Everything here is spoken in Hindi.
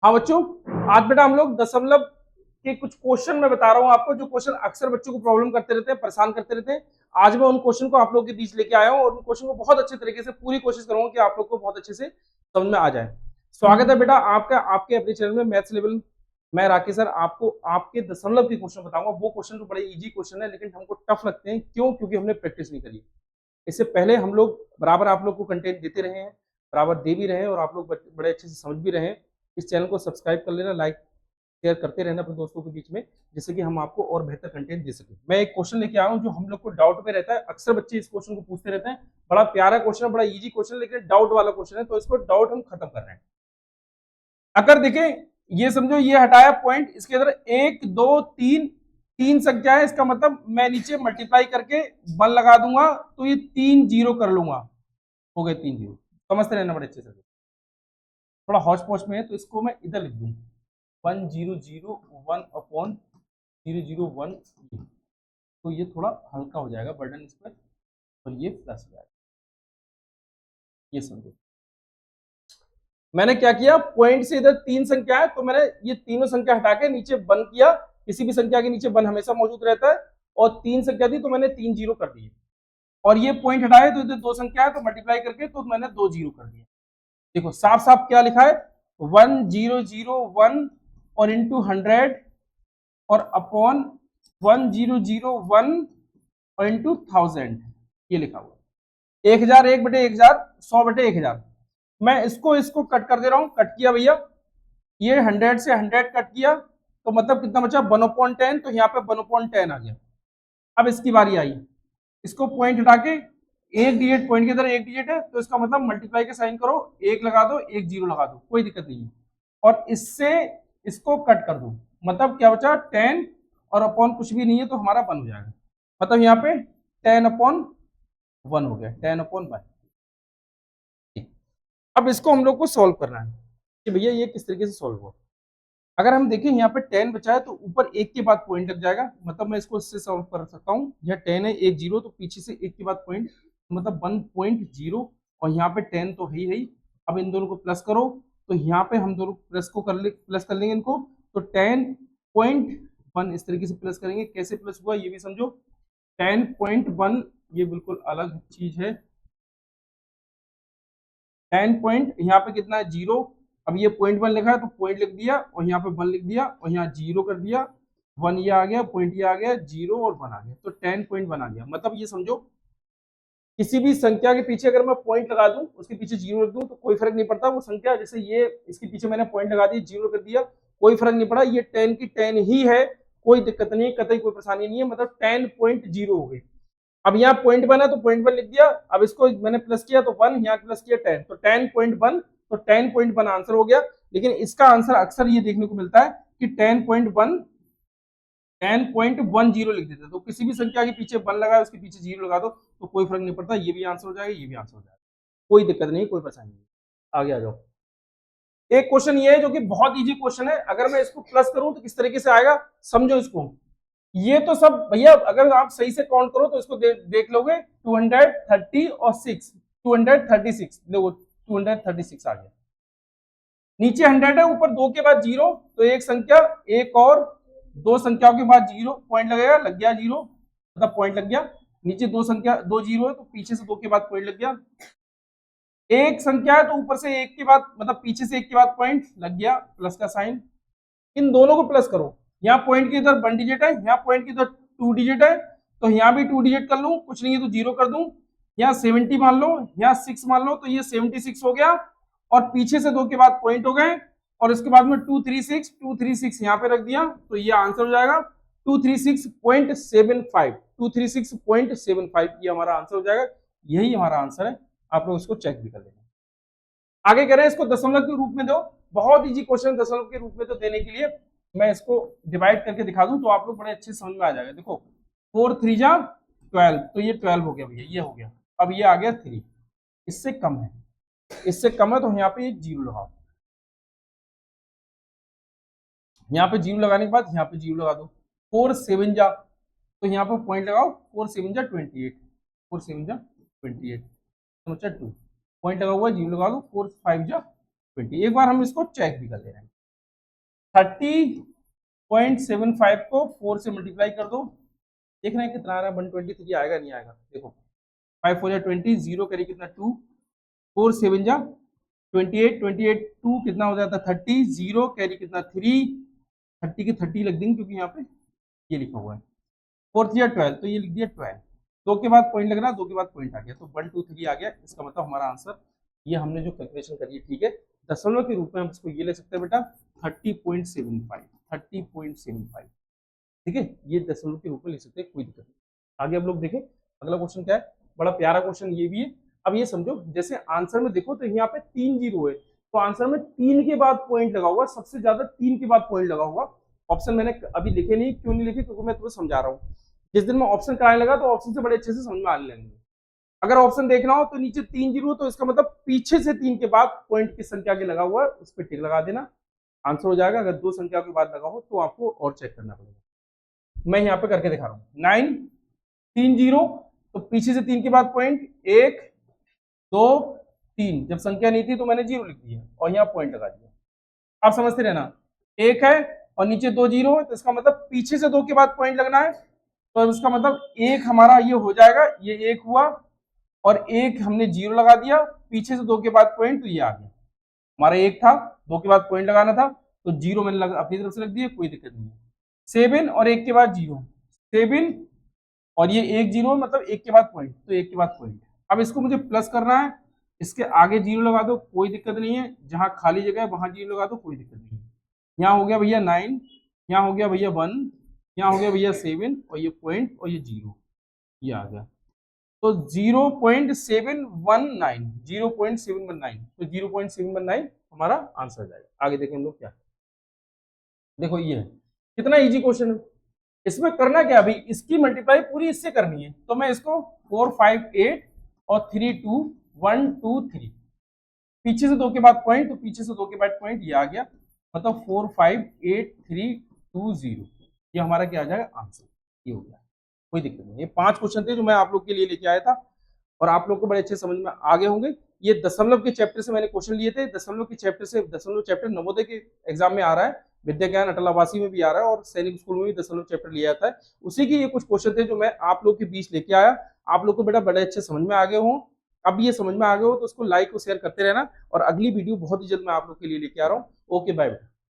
हाँ बच्चों, आज बेटा हम लोग दशमलव के कुछ क्वेश्चन मैं बता रहा हूँ आपको, जो क्वेश्चन अक्सर बच्चों को प्रॉब्लम करते रहते हैं, परेशान करते रहते हैं। आज मैं उन क्वेश्चन को आप लोगों के बीच लेके आया हूँ और उन क्वेश्चन को बहुत अच्छे तरीके से पूरी कोशिश करूंगा कि आप लोग को बहुत अच्छे से समझ में आ जाए। स्वागत है बेटा आपका आपके अपने चैनल में मैथ्स लेवल। मैं राकेश सर आपको आपके दशमलव के क्वेश्चन बताऊंगा। वो क्वेश्चन तो बड़े इजी क्वेश्चन है, लेकिन हमको टफ लगते हैं। क्यों? क्योंकि हमने प्रैक्टिस नहीं करी। इससे पहले हम लोग बराबर आप लोग को कंटेंट देते रहे हैं, बराबर दे भी रहे हैं और आप लोग बड़े अच्छे से समझ भी रहे हैं। इस चैनल को सब्सक्राइब कर लेना, लाइक शेयर करते रहना अपने दोस्तों के बीच में, जिससे कि हम आपको और बेहतर कंटेंट दे सकें। मैं एक क्वेश्चन लेके आया हूं जो हम लोग को डाउट में रहता है। अक्सर बच्चे इस क्वेश्चन को पूछते रहते हैं। बड़ा प्यारा क्वेश्चन है, बड़ा इजी क्वेश्चन है, लेकिन डाउट वाला क्वेश्चन है, तो इसको डाउट हम खत्म कर रहे हैं। अगर देखें, ये समझो ये हटाया पॉइंट, इसके अंदर 1 2 3 तीन संख्या है। इसका मतलब मैं नीचे मल्टीप्लाई करके 1 लगा दूंगा तो ये 3 जीरो कर लूंगा, हो गए 3 जीरो। समझते रहना बड़े अच्छे से। थोड़ा हौच पौच में है तो इसको मैं इधर लिख दूं 1 0 0 1 अपॉन 0 0 1। तो ये थोड़ा हल्का हो जाएगा बर्डन इस पर, और ये प्लस हो जाएगा। ये समझो मैंने क्या किया, पॉइंट से इधर 3 संख्या है तो मैंने ये तीनों संख्या हटा के नीचे 1 किया। किसी भी संख्या के नीचे 1 हमेशा मौजूद रहता है, और 3 संख्या थी तो मैंने 3 जीरो कर दिए। और ये पॉइंट हटाए तो इधर 2 संख्या है तो मल्टीप्लाई करके तो मैंने 2 जीरो कर दिया। देखो साफ साफ क्या लिखा है, 1 0 0 1 और इंटू 100 और अपॉन 1 0 0 1 और इंटू 1000, ये लिखा हुआ है। 1000 1 बटे 1000, 100 बटे 1000। मैं इसको कट कर दे रहा हूं। कट किया भैया, ये 100 से 100 कट किया तो मतलब कितना बचा 1/10। तो यहाँ पे 1/10 आ गया। अब इसकी बारी आई, इसको पॉइंट हटा के एक डिजिट, पॉइंट के अंदर एक डिजिट है तो इसका मतलब मल्टीप्लाई के साइन करो, 1 लगा दो 1 जीरो लगा दो, कोई दिक्कत नहीं है। और इससे इसको कट कर दो, मतलब क्या बचा 10 और अपॉन कुछ भी नहीं है तो हमारा 1 हो जाएगा। मतलब यहाँ पे 10/1 हो गया, 10/1। अब इसको हम लोग को सॉल्व करना है कि भैया ये किस तरीके से सॉल्व हुआ। अगर हम देखें यहाँ पे 10 बचा है तो ऊपर 1 के बाद पॉइंट लग जाएगा, मतलब मैं इसको इससे सॉल्व कर सकता हूँ। यह 10 है 1 जीरो, तो पीछे से 1 के बाद पॉइंट, मतलब 1.0, और यहाँ पे 10 तो है ही। अब इन दोनों को प्लस करो तो यहाँ पे हम दोनों प्लस कर लेंगे इनको, तो 10.1 इस तरीके से प्लस करेंगे। कैसे प्लस हुआ ये भी समझो। 10.1 ये बिल्कुल अलग चीज है। 10 पॉइंट यहाँ पे कितना है 0। अब ये 0.1 लिखा है तो पॉइंट लिख दिया और यहाँ पे 1 लिख दिया और यहाँ 0 कर दिया। 1 ये आ गया, पॉइंट ये आ गया, 0 और 1 आ गया, तो 10.1 आ गया। मतलब ये समझो किसी भी संख्या के पीछे अगर मैं पॉइंट लगा दूं, उसके पीछे 0 रख दूं तो कोई फर्क नहीं पड़ता। वो संख्या जैसे ये, इसके पीछे मैंने पॉइंट लगा दिया 0 कर दिया, कोई फर्क नहीं पड़ा। ये 10 की 10 ही है, कोई दिक्कत नहीं है, कतई कोई परेशानी नहीं है। मतलब 10.0 हो गई। अब यहाँ 0.1 है तो 0.1 लिख दिया। अब इसको मैंने प्लस किया तो 1, यहाँ प्लस किया 10, तो 10.1, तो 10.1 आंसर हो गया। लेकिन इसका आंसर अक्सर ये देखने को मिलता है कि 10.10 लिख देते, तो किसी भी संख्या के पीछे 1 लगा उसके पीछे 0 लगा दो तो कोई फर्क नहीं पड़ता। ये भी आंसर हो जाएगा, ये भी आंसर हो जाएगा, कोई दिक्कत नहीं, कोई परेशानी नहीं। आगे आ जाओ। एक क्वेश्चन ये है जो कि बहुत इजी क्वेश्चन है। अगर मैं इसको प्लस करूं तो किस तरीके से आएगा समझो इसको। ये तो सब भैया अगर आप सही से काउंट करो तो इसको देख लोगे 230 और 6, 236 देखो 236 आ गया। नीचे 100 है, ऊपर 2 के बाद 0, तो एक संख्या, एक और 2 संख्याओं के बाद 0 पॉइंट लगेगा, लग गया 0, मतलब पॉइंट लग गया। नीचे 2 संख्या 2 जीरो है तो पीछे से 2 के बाद पॉइंट लग गया। एक संख्या है तो ऊपर से 1 के बाद, मतलब पीछे से 1 के बाद पॉइंट लग गया, प्लस का साइन। इन दोनों को प्लस करो। यहाँ पॉइंट की इधर 1 डिजिट है, यहाँ पॉइंट की इधर 2 डिजिट है, तो यहाँ भी 2 डिजिट कर लूं, कुछ नहीं है तो 0 कर दूं। यहाँ 70 मान लो, यहाँ 6 मान लो, तो ये 76 हो गया। और पीछे से 2 के बाद पॉइंट हो गए, और इसके बाद में 236 यहाँ पे रख दिया, तो ये आंसर हो जाएगा 236.75, 236.75 ये हमारा आंसर हो जाएगा। यही हमारा आंसर है। आप लोग इसको चेक भी कर लेंगे। आगे करें, इसको दशमलव के रूप में दो। बहुत इजी क्वेश्चन दशमलव के रूप में तो देने के लिए मैं इसको डिवाइड करके दिखा दूं तो आप लोग बड़े अच्छे से समझ में आ जाएगा। देखो 4 3 जा 12, तो ये 12 हो गया भैया, ये हो गया। अब ये आ गया 3, इससे कम है, इससे कम है तो यहाँ पे 0 लगाओ। यहाँ पे 0 लगाने के बाद यहाँ पे 0 लगा दो। 4 7 जा, तो यहाँ पे पॉइंट लगाओ, 4 7 जा 28, 4 7 जा 28, समझा 2 पॉइंट लगा हुआ है, 0 लगा दो। 4 5 जा 20। एक बार हम इसको चेक भी कर ले रहे हैं। 30.75 को 4 से मल्टीप्लाई कर दो, देख रहे हैं कितना आ रहा है, 123 आएगा नहीं आएगा, देखो 5 4 20, 0 करी कितना 2, 4 7 जा 28, 28 2 कितना हो जाता 30, 0 कैरी कितना 3, 30 की 30 लग देंगे क्योंकि यहाँ पे ये लिखा हुआ है, 4 3 12, तो ये लिख दिया 12, 2 के बाद पॉइंट लगना, 2 के बाद पॉइंट आ गया, तो 1 2 3 आ गया, इसका मतलब हमारा आंसर ये हमने जो कैलकुलेशन करी है, ठीक है। दशमलव के रूप में हम इसको ये ले सकते हैं बेटा 30.75, 30.75, ठीक है, ये दशमलव के रूप में ले सकते हैं, कोई दिक्कत नहीं। आगे अब लोग देखें अगला क्वेश्चन क्या है, बड़ा प्यारा क्वेश्चन ये भी है। अब ये समझो जैसे आंसर में देखो तो यहाँ पे 3 जीरो है, तो आंसर में 3 के बाद पॉइंट लगा हुआ, सबसे ज्यादा 3 के बाद पॉइंट लगा हुआ। ऑप्शन मैंने अभी लिखे नहीं, क्यों नहीं लिखे, क्योंकि मैं तुम्हें समझा रहा हूँ, जिस दिन मैं ऑप्शन कराने लगा तो ऑप्शन से बड़े अच्छे से समझ में आने लगेंगे। अगर ऑप्शन देखना हो तो नीचे 3 जीरो, तो इसका मतलब पीछे से 3 के बाद पॉइंट किस संख्या के लगा हुआ है उस पर टिक लगा देना, आंसर हो जाएगा। अगर 2 संख्या के बाद लगा हो तो आपको और चेक करना पड़ेगा। मैं यहाँ पे करके दिखा रहा हूँ, 9 3 जीरो, तो पीछे से 3 के बाद पॉइंट 1 2 3, जब संख्या नहीं थी तो मैंने जीरो लिख दिया और यहाँ पॉइंट लगा दिया। आप समझते रहना, 1 है और नीचे 2 जीरो है, तो इसका मतलब पीछे से 2 के बाद पॉइंट लगना है, तो इसका मतलब 1 हमारा ये हो जाएगा, ये 1 हुआ और 1 हमने जीरो लगा दिया, पीछे से 2 के बाद पॉइंट, तो ये आ गया हमारा 1 था, 2 के बाद पॉइंट लगाना था तो जीरो मैंने अपनी तरफ से लग दिया, कोई दिक्कत नहीं है। 7 और 1 के बाद जीरो, 7 और ये 1 जीरो मतलब 1 के बाद पॉइंट, तो 1 के बाद पॉइंट। अब इसको मुझे प्लस करना है, इसके आगे जीरो लगा दो, कोई दिक्कत नहीं है, जहां खाली जगह है वहां जीरो लगा दो, कोई दिक्कत नहीं है। यहाँ हो गया भैया 9, यहाँ हो गया भैया 1, यहाँ हो गया भैया 7 और ये पॉइंट और ये जीरो, ये आ गया, तो 0.719, 0.719, तो 0.719 हमारा आंसर जाएगा। आगे देखें हम लोग क्या, देखो ये है कितना इजी क्वेश्चन है। इसमें करना क्या, अभी इसकी मल्टीप्लाई पूरी इससे करनी है, तो मैं इसको 4 5 8 और 3 2 1 2 3, पीछे से 2 के बाद पॉइंट, तो पीछे से 2 के बाद पॉइंट, ये आ गया, मतलब 4 5 8 3 2 0, ये हमारा क्या आ जाएगा आंसर, ये हो गया, कोई दिक्कत नहीं। ये 5 क्वेश्चन थे जो मैं आप लोग के लिए लेके आया था और आप लोग को बड़े अच्छे समझ में आ गए होंगे। ये दशमलव के चैप्टर से मैंने क्वेश्चन लिए थे, दशमलव के चैप्टर से, दशमलव चैप्टर नवोदय के एग्जाम में आ रहा है, विद्या ज्ञान अटल आवासी में भी आ रहा है और सैनिक स्कूल में भी दशमलव चैप्टर लिया जाता है, उसी के ये कुछ क्वेश्चन थे जो मैं आप लोग के बीच लेके आया। आप लोग को बेटा बड़े अच्छे समझ में आ गए हों, अब ये समझ में आ गए हो तो उसको लाइक और शेयर करते रहना, और अगली वीडियो बहुत ही जल्द मैं आप लोग के लिए लेके आ रहा हूँ। Okay bye.